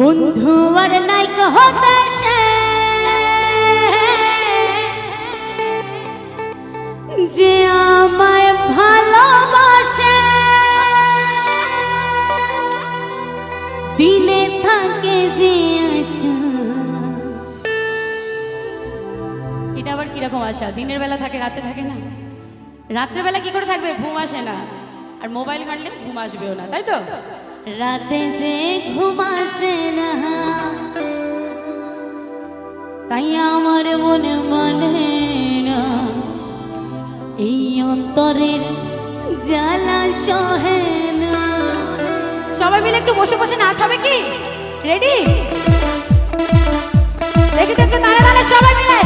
বন্ধু আর নাই হতে যে আমায় ভালোবাসে, দিনে থাকে যে আশা। এটা আবার কিরকম আশা? দিনের বেলা থাকে, রাতে থাকে না। রাত্রেবেলা কি করে থাকবে? ঘুম আসে না, আর মোবাইল ঘাঁটলে ঘুম আসবেও না, তাই তো? রাতে যে ঘুম আসে না, তাই আমার মনে মানে না, এই অন্তরের জ্বালা সহে না। সবাই মিলে একটু বসে বসে নাচ হবে কি? রেডি? দেখি দেখতে দাঁড়া দাঁড়া সবাই মিলে